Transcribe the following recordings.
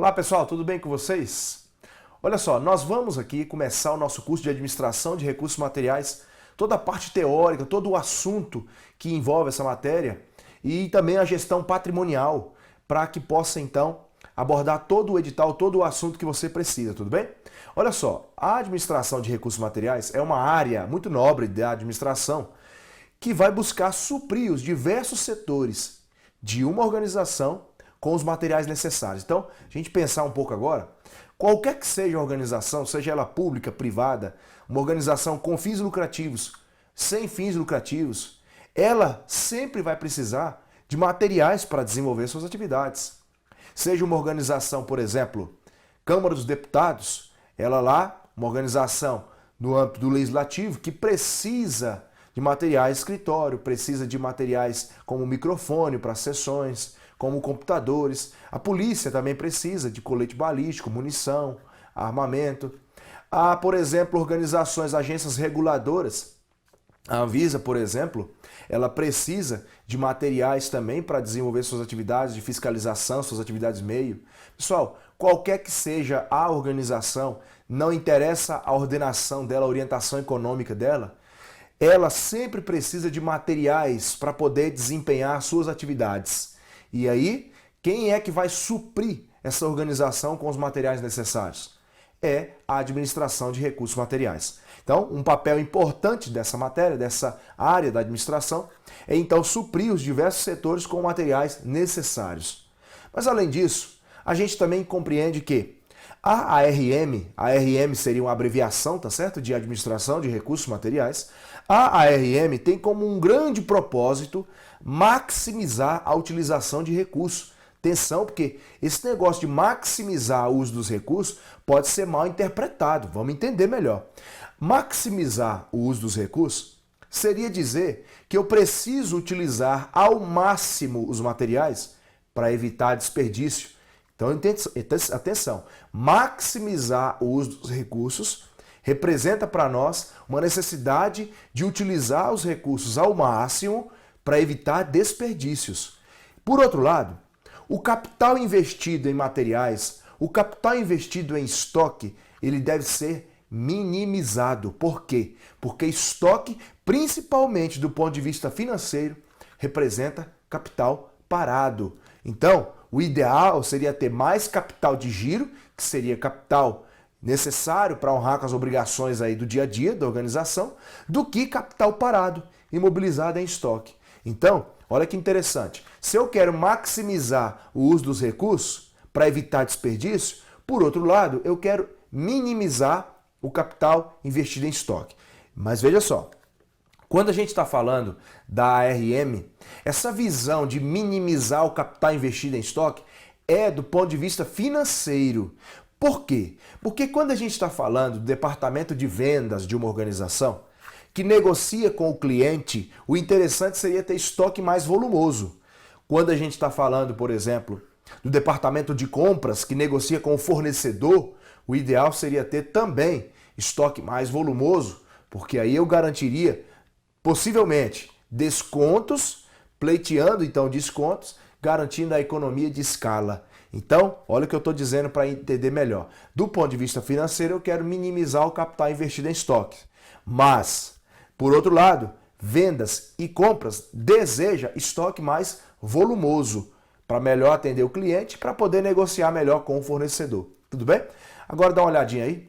Olá pessoal, tudo bem com vocês? Olha só, nós vamos aqui começar o nosso curso de administração de recursos materiais, toda a parte teórica, todo o assunto que envolve essa matéria e também a gestão patrimonial, para que possa então abordar todo o edital, todo o assunto que você precisa, tudo bem? Olha só, a administração de recursos materiais é uma área muito nobre da administração que vai buscar suprir os diversos setores de uma organização com os materiais necessários. Então, a gente pensar um pouco agora, qualquer que seja a organização, seja ela pública, privada, uma organização com fins lucrativos, sem fins lucrativos, ela sempre vai precisar de materiais para desenvolver suas atividades. Seja uma organização, por exemplo, Câmara dos Deputados, ela lá, uma organização no âmbito do legislativo que precisa de materiais de escritório, precisa de materiais como microfone para sessões, como computadores. A polícia também precisa de colete balístico, munição, armamento. Há, por exemplo, organizações, agências reguladoras. A Anvisa, por exemplo, ela precisa de materiais também para desenvolver suas atividades de fiscalização, suas atividades meio. Pessoal, qualquer que seja a organização, não interessa a ordenação dela, a orientação econômica dela, ela sempre precisa de materiais para poder desempenhar suas atividades. E aí, quem é que vai suprir essa organização com os materiais necessários? É a administração de recursos materiais. Então, um papel importante dessa matéria, dessa área da administração, é então suprir os diversos setores com materiais necessários. Mas além disso, a gente também compreende que a ARM seria uma abreviação, tá certo? De administração de recursos materiais. A ARM tem como um grande propósito maximizar a utilização de recursos. Atenção, porque esse negócio de maximizar o uso dos recursos pode ser mal interpretado. Vamos entender melhor. Maximizar o uso dos recursos seria dizer que eu preciso utilizar ao máximo os materiais para evitar desperdício. Então, atenção, maximizar o uso dos recursos representa para nós uma necessidade de utilizar os recursos ao máximo para evitar desperdícios. Por outro lado, o capital investido em materiais, o capital investido em estoque, ele deve ser minimizado. Por quê? Porque estoque, principalmente do ponto de vista financeiro, representa capital parado. Então, o ideal seria ter mais capital de giro, que seria capital necessário para honrar com as obrigações aí do dia a dia da organização, do que capital parado, imobilizado em estoque. Então, olha que interessante. Se eu quero maximizar o uso dos recursos para evitar desperdício, por outro lado, eu quero minimizar o capital investido em estoque. Mas veja só, quando a gente está falando da ARM, essa visão de minimizar o capital investido em estoque é do ponto de vista financeiro. Por quê? Porque quando a gente está falando do departamento de vendas de uma organização que negocia com o cliente, o interessante seria ter estoque mais volumoso. Quando a gente está falando, por exemplo, do departamento de compras que negocia com o fornecedor, o ideal seria ter também estoque mais volumoso, porque aí eu garantiria possivelmente descontos, pleiteando então descontos, garantindo a economia de escala. Então, olha o que eu estou dizendo para entender melhor. Do ponto de vista financeiro, eu quero minimizar o capital investido em estoque. Mas, por outro lado, vendas e compras deseja estoque mais volumoso para melhor atender o cliente, para poder negociar melhor com o fornecedor. Tudo bem? Agora dá uma olhadinha aí.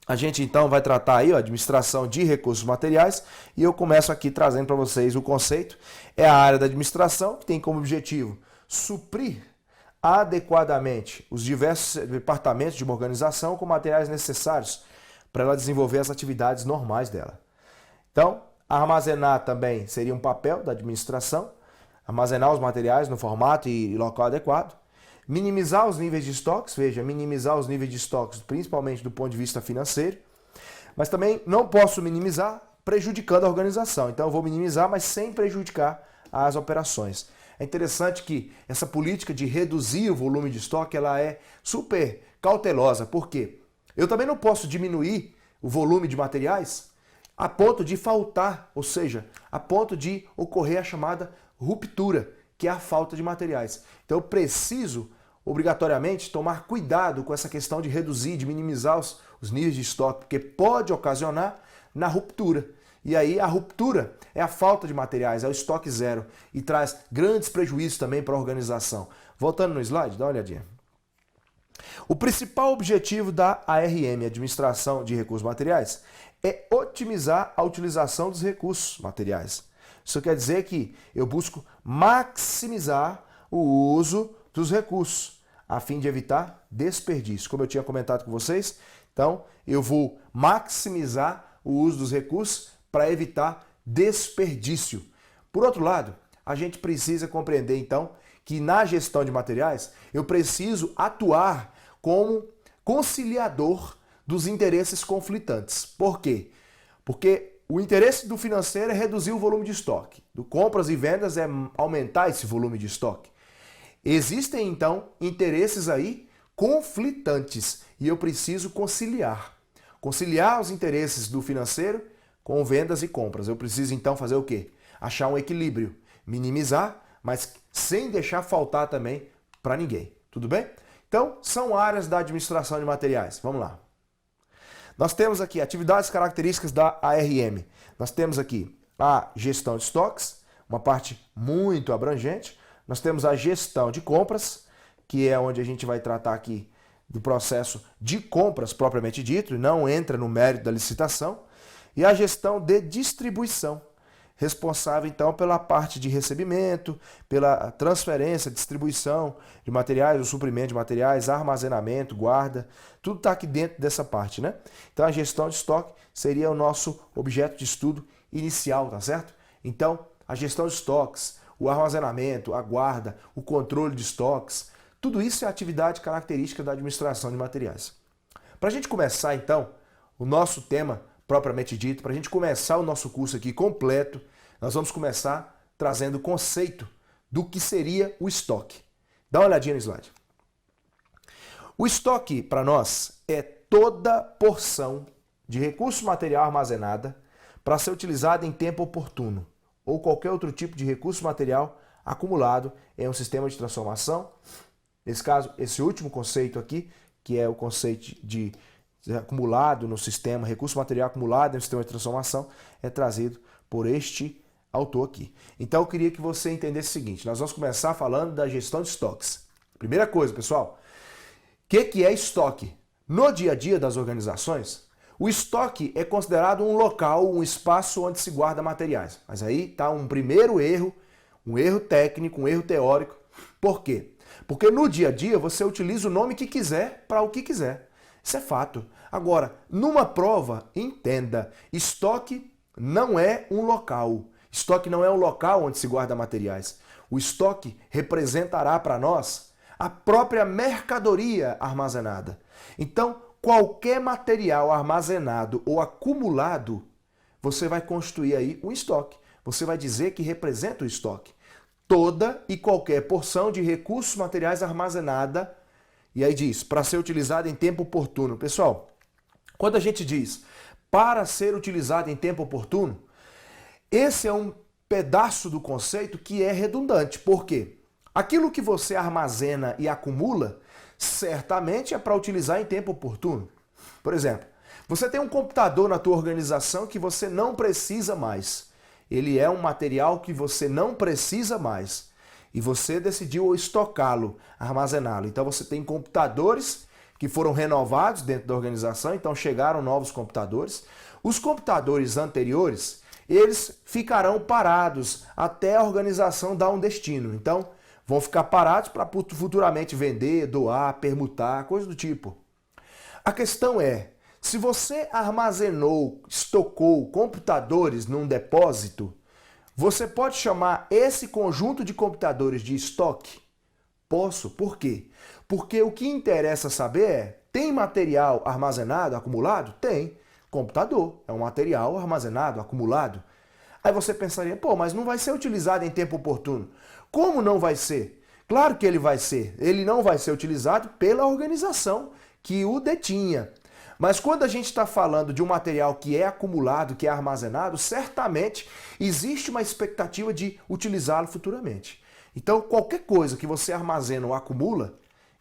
A gente então vai tratar aí a administração de recursos materiais e eu começo aqui trazendo para vocês o conceito. É a área da administração que tem como objetivo suprir adequadamente os diversos departamentos de uma organização com materiais necessários para ela desenvolver as atividades normais dela. Então, armazenar também seria um papel da administração, armazenar os materiais no formato e local adequado. Minimizar os níveis de estoques, veja, minimizar os níveis de estoques, principalmente do ponto de vista financeiro, mas também não posso minimizar prejudicando a organização. Então eu vou minimizar, mas sem prejudicar as operações. É interessante que essa política de reduzir o volume de estoque, ela é super cautelosa. Por quê? Eu também não posso diminuir o volume de materiais a ponto de faltar, ou seja, a ponto de ocorrer a chamada ruptura, que é a falta de materiais. Então eu preciso obrigatoriamente tomar cuidado com essa questão de reduzir, de minimizar os níveis de estoque, porque pode ocasionar na ruptura. E aí a ruptura é a falta de materiais, é o estoque zero e traz grandes prejuízos também para a organização. Voltando no slide, dá uma olhadinha. O principal objetivo da ARM, Administração de Recursos Materiais, é otimizar a utilização dos recursos materiais. Isso quer dizer que eu busco maximizar o uso dos recursos, a fim de evitar desperdício. Como eu tinha comentado com vocês, então eu vou maximizar o uso dos recursos para evitar desperdício. Por outro lado, a gente precisa compreender então que na gestão de materiais eu preciso atuar como conciliador dos interesses conflitantes. Por quê? Porque o interesse do financeiro é reduzir o volume de estoque, do compras e vendas é aumentar esse volume de estoque. Existem então interesses aí conflitantes e eu preciso conciliar. Conciliar os interesses do financeiro com vendas e compras. Eu preciso então fazer o quê? Achar um equilíbrio, minimizar, mas sem deixar faltar também para ninguém. Tudo bem? Então, são áreas da administração de materiais. Vamos lá. Nós temos aqui atividades características da ARM. Nós temos aqui a gestão de estoques, uma parte muito abrangente. Nós temos a gestão de compras, que é onde a gente vai tratar aqui do processo de compras propriamente dito, e não entra no mérito da licitação. E a gestão de distribuição, responsável então pela parte de recebimento, pela transferência, distribuição de materiais, o suprimento de materiais, armazenamento, guarda, tudo está aqui dentro dessa parte, né? Então a gestão de estoque seria o nosso objeto de estudo inicial, tá certo? Então a gestão de estoques, o armazenamento, a guarda, o controle de estoques, tudo isso é atividade característica da administração de materiais. Para a gente começar então o nosso tema propriamente dito, para a gente começar o nosso curso aqui completo, nós vamos começar trazendo o conceito do que seria o estoque. Dá uma olhadinha no slide. O estoque, para nós, é toda porção de recurso material armazenada para ser utilizada em tempo oportuno, ou qualquer outro tipo de recurso material acumulado em um sistema de transformação. Nesse caso, esse último conceito aqui, que é o conceito de acumulado no sistema, recurso material acumulado no sistema de transformação, é trazido por este autor aqui. Então eu queria que você entendesse o seguinte, nós vamos começar falando da gestão de estoques. Primeira coisa, pessoal, o que é estoque? No dia a dia das organizações, o estoque é considerado um local, um espaço onde se guarda materiais. Mas aí está um primeiro erro, um erro técnico, um erro teórico. Por quê? Porque no dia a dia você utiliza o nome que quiser para o que quiser. Isso é fato. Agora, numa prova, entenda, estoque não é um local. Estoque não é um local onde se guarda materiais. O estoque representará para nós a própria mercadoria armazenada. Então, qualquer material armazenado ou acumulado, você vai constituir aí um estoque. Você vai dizer que representa o estoque. Toda e qualquer porção de recursos materiais armazenada. E aí diz, para ser utilizado em tempo oportuno. Pessoal, quando a gente diz para ser utilizado em tempo oportuno, esse é um pedaço do conceito que é redundante. Por quê? Aquilo que você armazena e acumula, certamente é para utilizar em tempo oportuno. Por exemplo, você tem um computador na tua organização que você não precisa mais. Ele é um material que você não precisa mais. E você decidiu estocá-lo, armazená-lo. Então você tem computadores que foram renovados dentro da organização, então chegaram novos computadores. Os computadores anteriores, eles ficarão parados até a organização dar um destino. Então vão ficar parados para futuramente vender, doar, permutar, coisa do tipo. A questão é, se você armazenou, estocou computadores num depósito, você pode chamar esse conjunto de computadores de estoque? Posso. Por quê? Porque o que interessa saber é, tem material armazenado, acumulado? Tem. Computador é um material armazenado, acumulado. Aí você pensaria, pô, mas não vai ser utilizado em tempo oportuno. Como não vai ser? Claro que ele vai ser. Ele não vai ser utilizado pela organização que o detinha. Mas quando a gente está falando de um material que é acumulado, que é armazenado, certamente existe uma expectativa de utilizá-lo futuramente. Então, qualquer coisa que você armazena ou acumula,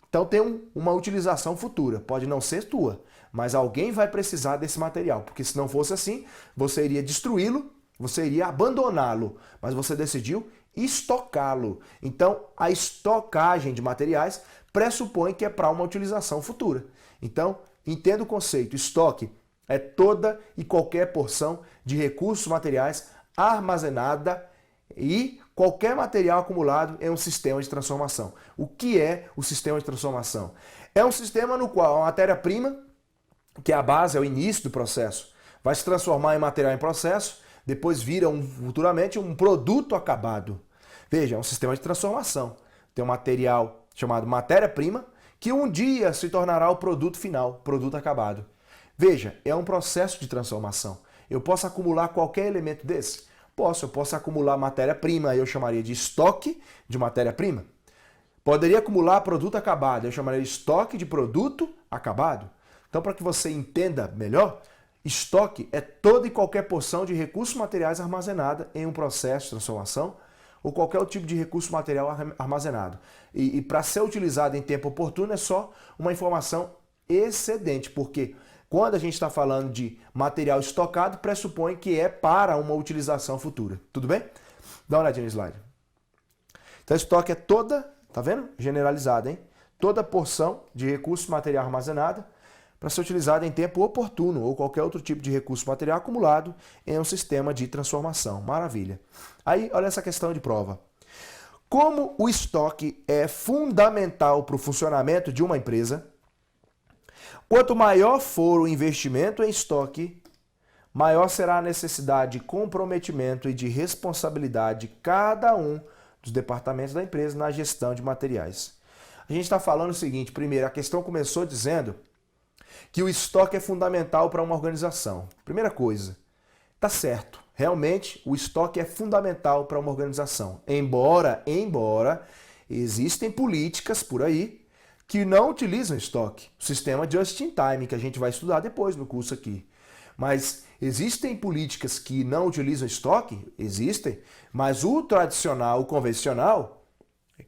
Então tem uma utilização futura. Pode não ser tua, mas alguém vai precisar desse material, porque se não fosse assim, você iria destruí-lo, você iria abandoná-lo, mas você decidiu estocá-lo. Então, a estocagem de materiais pressupõe que é para uma utilização futura. Então, entenda o conceito. Estoque é toda e qualquer porção de recursos materiais armazenada e qualquer material acumulado em um sistema de transformação. O que é o sistema de transformação? É um sistema no qual a matéria-prima, que é a base, é o início do processo, vai se transformar em material em processo, depois vira futuramente um produto acabado. Veja, é um sistema de transformação. Tem um material chamado matéria-prima, que um dia se tornará o produto final, produto acabado. Veja, é um processo de transformação. Eu posso acumular qualquer elemento desse? Eu posso acumular matéria-prima, eu chamaria de estoque de matéria-prima. Poderia acumular produto acabado, eu chamaria de estoque de produto acabado. Então, para que você entenda melhor, estoque é toda e qualquer porção de recursos materiais armazenada em um processo de transformação ou qualquer outro tipo de recurso material armazenado. E para ser utilizado em tempo oportuno é só uma informação excedente, porque quando a gente está falando de material estocado, pressupõe que é para uma utilização futura. Tudo bem? Dá uma olhadinha no slide. Então, estoque é toda, tá vendo? Generalizada, hein? Toda porção de recurso material armazenada para ser utilizada em tempo oportuno ou qualquer outro tipo de recurso material acumulado em um sistema de transformação. Maravilha. Aí, olha essa questão de prova. Como o estoque é fundamental para o funcionamento de uma empresa, quanto maior for o investimento em estoque, maior será a necessidade de comprometimento e de responsabilidade de cada um dos departamentos da empresa na gestão de materiais. A gente está falando o seguinte, primeiro, a questão começou dizendo que o estoque é fundamental para uma organização. Primeira coisa, tá certo, realmente o estoque é fundamental para uma organização. Embora existem políticas por aí que não utilizam estoque. O sistema just-in-time, que a gente vai estudar depois no curso aqui. Mas existem políticas que não utilizam estoque? Existem. Mas o tradicional, o convencional,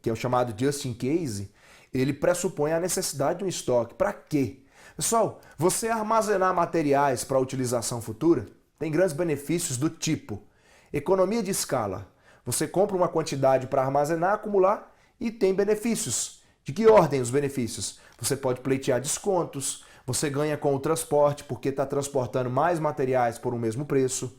que é o chamado just-in-case, ele pressupõe a necessidade de um estoque. Para quê? Pessoal, você armazenar materiais para utilização futura tem grandes benefícios do tipo economia de escala. Você compra uma quantidade para armazenar, acumular e tem benefícios. De que ordem os benefícios? Você pode pleitear descontos, você ganha com o transporte porque está transportando mais materiais por um mesmo preço.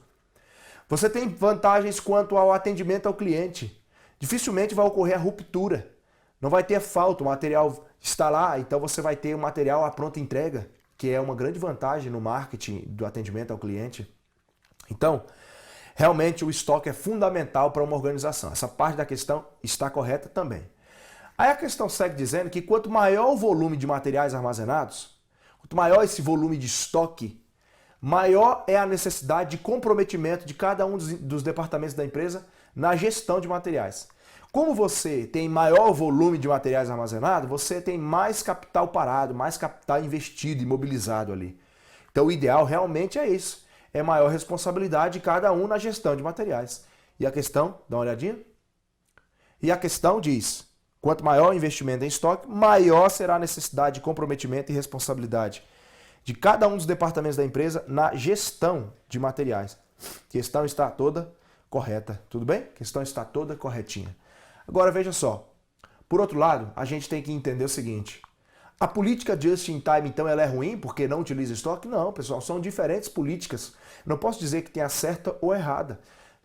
Você tem vantagens quanto ao atendimento ao cliente. Dificilmente vai ocorrer a ruptura. Não vai ter falta, o material está lá, então você vai ter o material à pronta entrega, que é uma grande vantagem no marketing do atendimento ao cliente. Então, realmente o estoque é fundamental para uma organização. Essa parte da questão está correta também. Aí a questão segue dizendo que quanto maior o volume de materiais armazenados, quanto maior esse volume de estoque, maior é a necessidade de comprometimento de cada um dos departamentos da empresa na gestão de materiais. Como você tem maior volume de materiais armazenados, você tem mais capital parado, mais capital investido, imobilizado ali. Então o ideal realmente é isso. É maior responsabilidade de cada um na gestão de materiais. E a questão, dá uma olhadinha? E a questão diz, quanto maior o investimento em estoque, maior será a necessidade de comprometimento e responsabilidade de cada um dos departamentos da empresa na gestão de materiais. A questão está toda correta, tudo bem? A questão está toda corretinha. Agora veja só, por outro lado, a gente tem que entender o seguinte, a política just-in-time então ela é ruim porque não utiliza estoque? Não, pessoal, são diferentes políticas. Não posso dizer que tem a certa ou errada.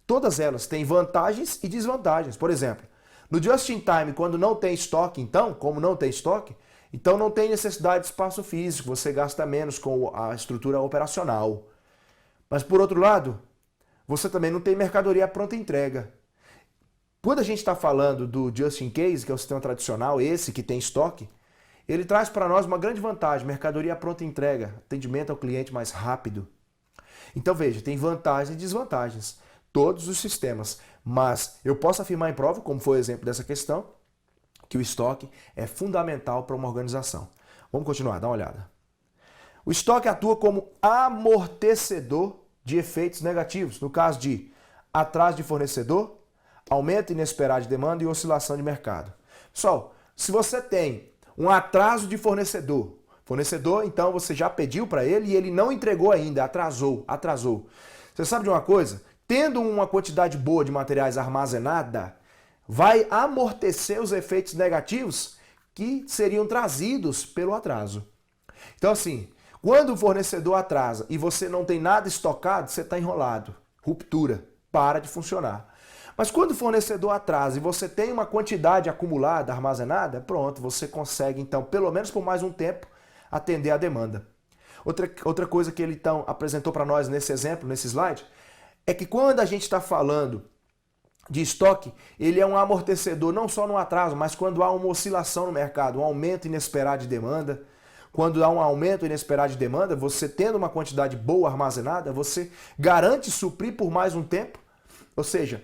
Todas elas têm vantagens e desvantagens. Por exemplo, no just-in-time, quando não tem estoque, então, como não tem estoque, então não tem necessidade de espaço físico, você gasta menos com a estrutura operacional. Mas por outro lado, você também não tem mercadoria à pronta entrega. Quando a gente está falando do just-in-case, que é o sistema tradicional, esse que tem estoque, ele traz para nós uma grande vantagem, mercadoria à pronta entrega, atendimento ao cliente mais rápido. Então veja, tem vantagens e desvantagens, todos os sistemas, mas eu posso afirmar em prova, como foi o exemplo dessa questão, que o estoque é fundamental para uma organização. Vamos continuar, dá uma olhada. O estoque atua como amortecedor de efeitos negativos, no caso de atraso de fornecedor, aumento inesperado de demanda e oscilação de mercado. Pessoal, se você tem um atraso de fornecedor. Fornecedor, então você já pediu para ele e ele não entregou ainda, atrasou. Você sabe de uma coisa? Tendo uma quantidade boa de materiais armazenada, vai amortecer os efeitos negativos que seriam trazidos pelo atraso. Então assim, quando o fornecedor atrasa e você não tem nada estocado, você está enrolado. Ruptura, para de funcionar. Mas quando o fornecedor atrasa e você tem uma quantidade acumulada, armazenada, pronto, você consegue então, pelo menos por mais um tempo, atender a demanda. Outra coisa que ele então apresentou para nós nesse exemplo, nesse slide, é que quando a gente está falando de estoque, ele é um amortecedor não só no atraso, mas quando há uma oscilação no mercado, um aumento inesperado de demanda. Quando há um aumento inesperado de demanda, você tendo uma quantidade boa armazenada, você garante suprir por mais um tempo, ou seja,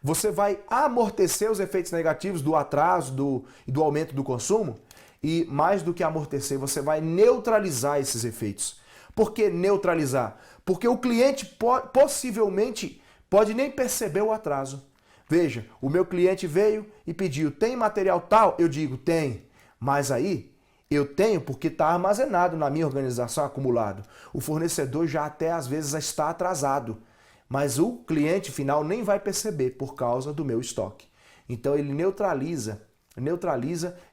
você vai amortecer os efeitos negativos do atraso e do aumento do consumo, e mais do que amortecer, você vai neutralizar esses efeitos. Por que neutralizar? Porque o cliente possivelmente pode nem perceber o atraso. Veja, o meu cliente veio e pediu, tem material tal? Eu digo, tem. Mas aí, eu tenho porque está armazenado na minha organização acumulado. O fornecedor já até às vezes está atrasado. Mas o cliente final nem vai perceber por causa do meu estoque. Então ele neutraliza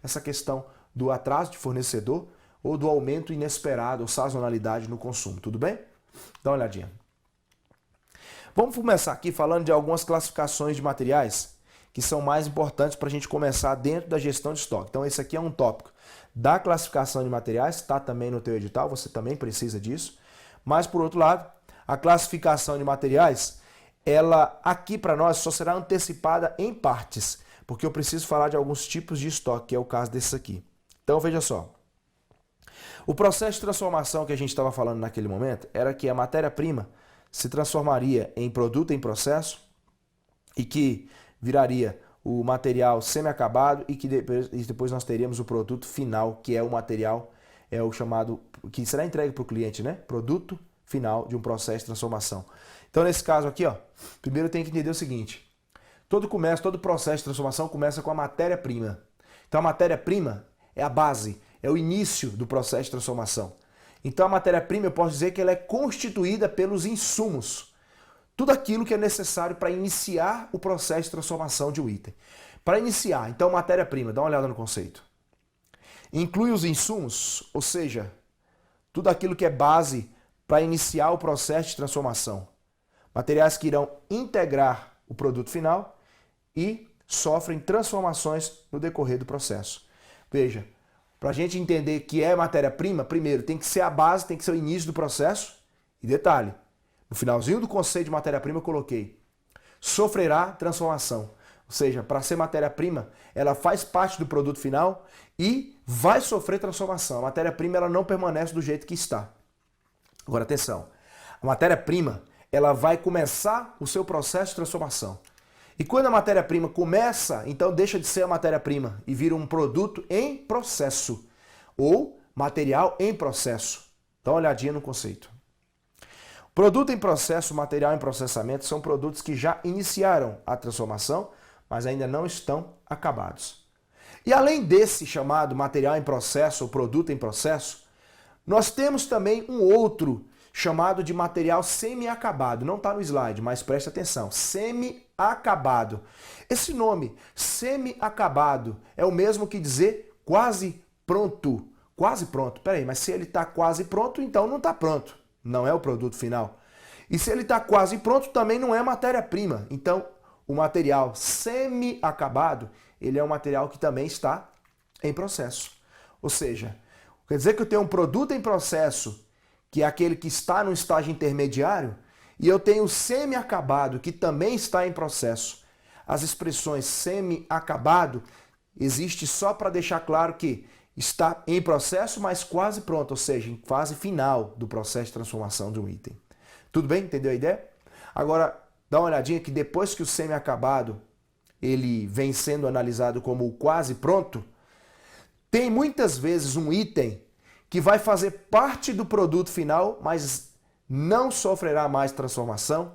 essa questão do atraso de fornecedor ou do aumento inesperado ou sazonalidade no consumo. Tudo bem? Dá uma olhadinha. Vamos começar aqui falando de algumas classificações de materiais que são mais importantes para a gente começar dentro da gestão de estoque. Então esse aqui é um tópico da classificação de materiais, está também no teu edital, você também precisa disso. Mas por outro lado, a classificação de materiais, ela aqui para nós só será antecipada em partes, porque eu preciso falar de alguns tipos de estoque, que é o caso desses aqui. Então veja só, o processo de transformação que a gente estava falando naquele momento era que a matéria-prima se transformaria em produto em processo e que viraria o material semi-acabado e que depois nós teríamos o produto final, que é o material, é o chamado, que será entregue para o cliente, né? Produto final de um processo de transformação. Então nesse caso aqui, ó, primeiro tem que entender o seguinte, todo processo de transformação começa com a matéria-prima. Então a matéria-prima é a base, é o início do processo de transformação. Então a matéria-prima eu posso dizer que ela é constituída pelos insumos. Tudo aquilo que é necessário para iniciar o processo de transformação de um item. Para iniciar, então matéria-prima, dá uma olhada no conceito. Inclui os insumos, ou seja, tudo aquilo que é base para iniciar o processo de transformação. Materiais que irão integrar o produto final e sofrem transformações no decorrer do processo. Veja, para a gente entender que é matéria-prima, primeiro tem que ser a base, tem que ser o início do processo. E detalhe, no finalzinho do conceito de matéria-prima eu coloquei, sofrerá transformação. Ou seja, para ser matéria-prima, ela faz parte do produto final e vai sofrer transformação. A matéria-prima ela não permanece do jeito que está. Agora atenção, a matéria-prima ela vai começar o seu processo de transformação. E quando a matéria-prima começa, então deixa de ser a matéria-prima e vira um produto em processo ou material em processo. Dá uma olhadinha no conceito. Produto em processo, material em processamento são produtos que já iniciaram a transformação, mas ainda não estão acabados. E além desse chamado material em processo ou produto em processo, nós temos também um outro chamado de material semi-acabado. Não está no slide, mas preste atenção. Semi-acabado. Esse nome, semi-acabado, é o mesmo que dizer quase pronto. Quase pronto. Peraí, mas se ele está quase pronto, então não está pronto. Não é o produto final. E se ele está quase pronto, também não é matéria-prima. Então, o material semi-acabado, ele é um material que também está em processo. Ou seja, quer dizer que eu tenho um produto em processo, que é aquele que está no estágio intermediário, e eu tenho o semi-acabado, que também está em processo. As expressões semi-acabado existe só para deixar claro que está em processo, mas quase pronto, ou seja, em fase final do processo de transformação de um item. Tudo bem? Entendeu a ideia? Agora, dá uma olhadinha que depois que o semi-acabado ele vem sendo analisado como o quase pronto, tem muitas vezes um item que vai fazer parte do produto final, mas não sofrerá mais transformação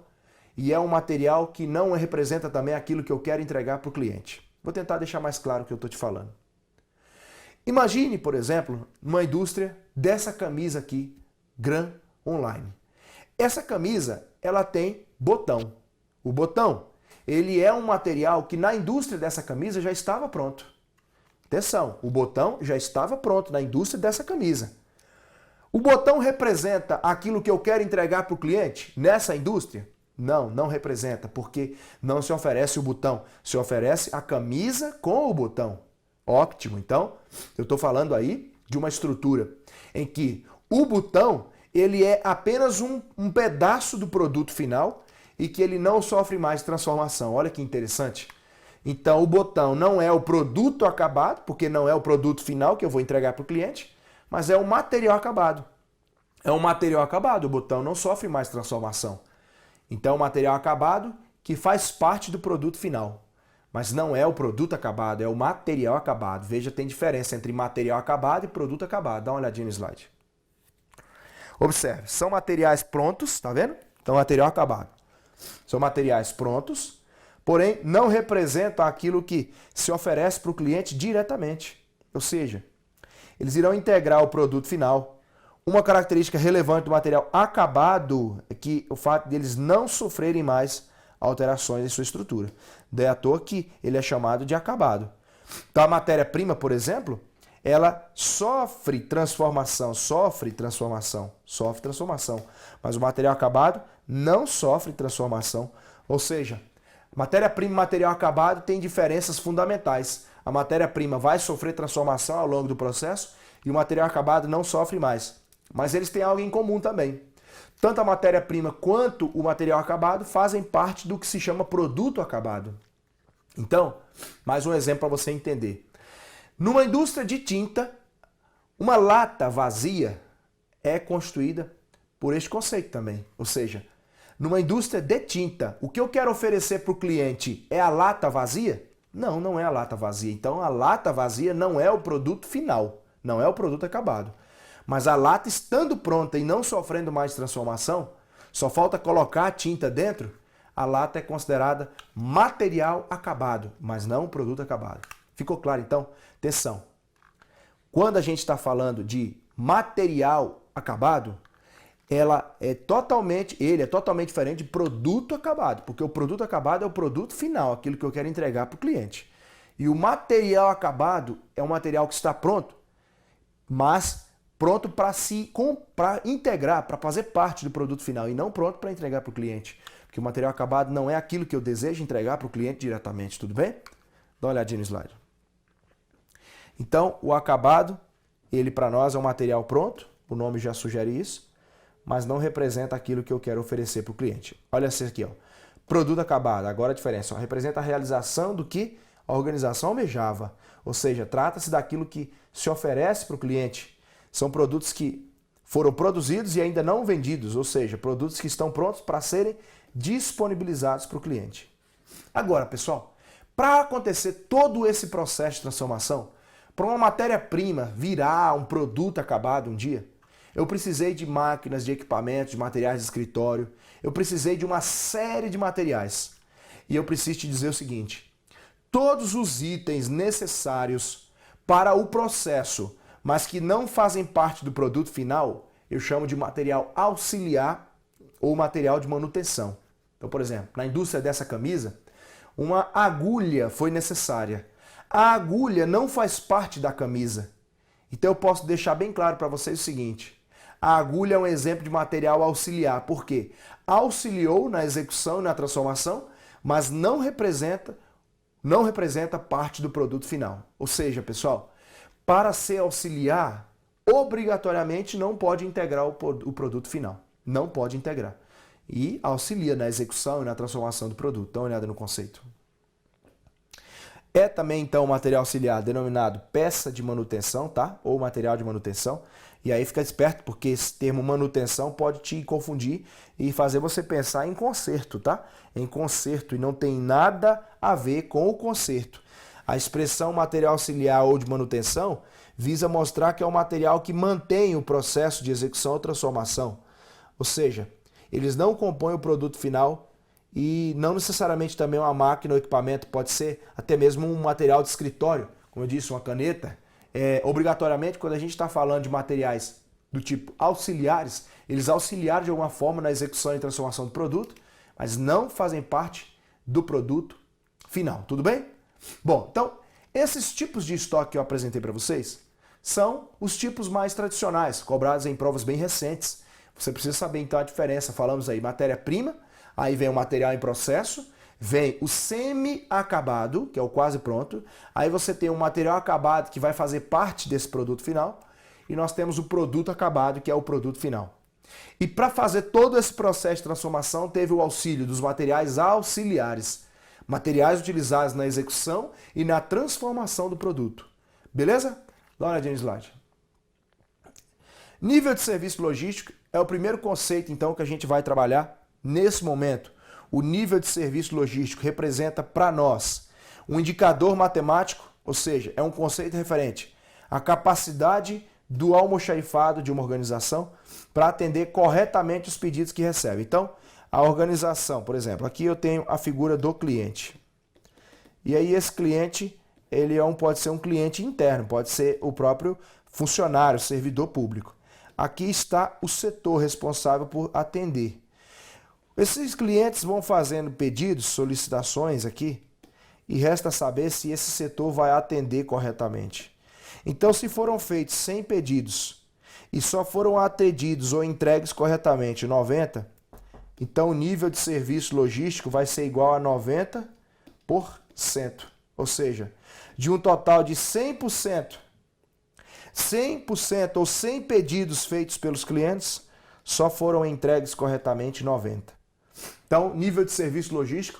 e é um material que não representa também aquilo que eu quero entregar para o cliente. Vou tentar deixar mais claro o que eu estou te falando. Imagine, por exemplo, uma indústria dessa camisa aqui, Gran Online. Essa camisa, ela tem botão. O botão, ele é um material que na indústria dessa camisa já estava pronto. Atenção, o botão já estava pronto na indústria dessa camisa. O botão representa aquilo que eu quero entregar para o cliente nessa indústria? Não, não representa, porque não se oferece o botão, se oferece a camisa com o botão. Ótimo, então eu estou falando aí de uma estrutura em que o botão ele é apenas um pedaço do produto final e que ele não sofre mais transformação. Olha que interessante. Então o botão não é o produto acabado, porque não é o produto final que eu vou entregar para o cliente, mas é o material acabado. É um material acabado, o botão não sofre mais transformação. Então, o material acabado que faz parte do produto final. Mas não é o produto acabado, é o material acabado. Veja, tem diferença entre material acabado e produto acabado. Dá uma olhadinha no slide. Observe, são materiais prontos, tá vendo? Então, material acabado. São materiais prontos, porém não representam aquilo que se oferece para o cliente diretamente. Ou seja, eles irão integrar o produto final. Uma característica relevante do material acabado é que o fato deles não sofrerem mais alterações em sua estrutura. Daí à toa que ele é chamado de acabado. Então a matéria-prima, por exemplo, ela sofre transformação, mas o material acabado não sofre transformação. Ou seja, matéria-prima e material acabado têm diferenças fundamentais. A matéria-prima vai sofrer transformação ao longo do processo e o material acabado não sofre mais. Mas eles têm algo em comum também. Tanto a matéria-prima quanto o material acabado fazem parte do que se chama produto acabado. Então, mais um exemplo para você entender. Numa indústria de tinta, uma lata vazia é constituída por este conceito também. Ou seja, numa indústria de tinta, o que eu quero oferecer para o cliente é a lata vazia? Não, não é a lata vazia. Então, a lata vazia não é o produto final, não é o produto acabado. Mas a lata estando pronta e não sofrendo mais transformação, só falta colocar a tinta dentro, a lata é considerada material acabado, mas não produto acabado. Ficou claro então? Atenção. Quando a gente está falando de material acabado, ele é totalmente diferente de produto acabado, porque o produto acabado é o produto final, aquilo que eu quero entregar para o cliente. E o material acabado é um material que está pronto, mas pronto para integrar, para fazer parte do produto final e não pronto para entregar para o cliente. Porque o material acabado não é aquilo que eu desejo entregar para o cliente diretamente, tudo bem? Dá uma olhadinha no slide. Então, o acabado, ele para nós é um material pronto, o nome já sugere isso, mas não representa aquilo que eu quero oferecer para o cliente. Olha esse aqui, ó. Produto acabado, agora a diferença, ó, representa a realização do que a organização almejava. Ou seja, trata-se daquilo que se oferece para o cliente. São produtos que foram produzidos e ainda não vendidos, ou seja, produtos que estão prontos para serem disponibilizados para o cliente. Agora, pessoal, para acontecer todo esse processo de transformação, para uma matéria-prima virar um produto acabado um dia, eu precisei de máquinas, de equipamentos, de materiais de escritório, eu precisei de uma série de materiais. E eu preciso te dizer o seguinte, todos os itens necessários para o processo, mas que não fazem parte do produto final, eu chamo de material auxiliar ou material de manutenção. Então, por exemplo, na indústria dessa camisa, uma agulha foi necessária. A agulha não faz parte da camisa. Então eu posso deixar bem claro para vocês o seguinte, a agulha é um exemplo de material auxiliar, porque auxiliou na execução e na transformação, mas não representa parte do produto final. Ou seja, pessoal, para ser auxiliar, obrigatoriamente não pode integrar o produto final. Não pode integrar. E auxilia na execução e na transformação do produto. Dá uma olhada no conceito. É também, então, o material auxiliar denominado peça de manutenção, tá? Ou material de manutenção. E aí fica esperto, porque esse termo manutenção pode te confundir e fazer você pensar em conserto, tá? Em conserto, e não tem nada a ver com o conserto. A expressão material auxiliar ou de manutenção visa mostrar que é um material que mantém o processo de execução ou transformação. Ou seja, eles não compõem o produto final e não necessariamente também uma máquina ou equipamento, pode ser até mesmo um material de escritório. Como eu disse, uma caneta obrigatoriamente, quando a gente está falando de materiais do tipo auxiliares, eles auxiliaram de alguma forma na execução e transformação do produto, mas não fazem parte do produto final, tudo bem? Bom, então, esses tipos de estoque que eu apresentei para vocês são os tipos mais tradicionais, cobrados em provas bem recentes. Você precisa saber então a diferença. Falamos aí matéria-prima, aí vem o material em processo, vem o semi-acabado, que é o quase pronto, aí você tem o material acabado que vai fazer parte desse produto final, e nós temos o produto acabado, que é o produto final. E para fazer todo esse processo de transformação, teve o auxílio dos materiais auxiliares, materiais utilizados na execução e na transformação do produto. Beleza? Dá uma olhadinha no slide. Nível de serviço logístico é o primeiro conceito, então, que a gente vai trabalhar nesse momento. O nível de serviço logístico representa para nós um indicador matemático, ou seja, é um conceito referente à capacidade do almoxarifado de uma organização para atender corretamente os pedidos que recebe. Então, a organização, por exemplo, aqui eu tenho a figura do cliente. E aí esse cliente, pode ser um cliente interno, pode ser o próprio funcionário, servidor público. Aqui está o setor responsável por atender. Esses clientes vão fazendo pedidos, solicitações aqui, e resta saber se esse setor vai atender corretamente. Então, se foram feitos 100 pedidos e só foram atendidos ou entregues corretamente 90, então o nível de serviço logístico vai ser igual a 90%. Ou seja, de um total de 100% ou 100 pedidos feitos pelos clientes, só foram entregues corretamente 90. Então, nível de serviço logístico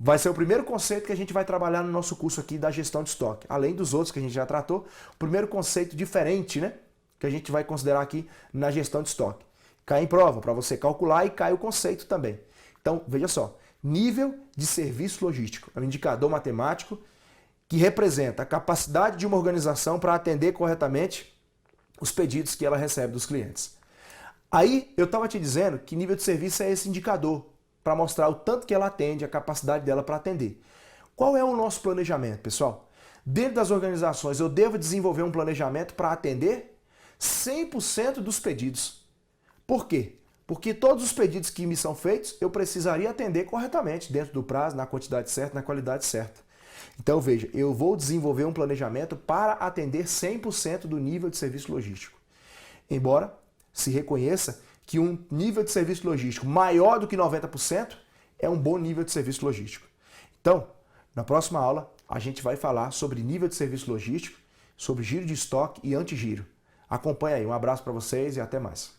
vai ser o primeiro conceito que a gente vai trabalhar no nosso curso aqui da gestão de estoque. Além dos outros que a gente já tratou, o primeiro conceito diferente, né, que a gente vai considerar aqui na gestão de estoque. Cai em prova, para você calcular, e cai o conceito também. Então, veja só, nível de serviço logístico é um indicador matemático que representa a capacidade de uma organização para atender corretamente os pedidos que ela recebe dos clientes. Aí, eu estava te dizendo que nível de serviço é esse indicador, para mostrar o tanto que ela atende, a capacidade dela para atender. Qual é o nosso planejamento, pessoal? Dentro das organizações, eu devo desenvolver um planejamento para atender 100% dos pedidos. Por quê? Porque todos os pedidos que me são feitos, eu precisaria atender corretamente, dentro do prazo, na quantidade certa, na qualidade certa. Então, veja, eu vou desenvolver um planejamento para atender 100% do nível de serviço logístico. Embora se reconheça que um nível de serviço logístico maior do que 90% é um bom nível de serviço logístico. Então, na próxima aula, a gente vai falar sobre nível de serviço logístico, sobre giro de estoque e antigiro. Acompanha aí. Um abraço para vocês e até mais.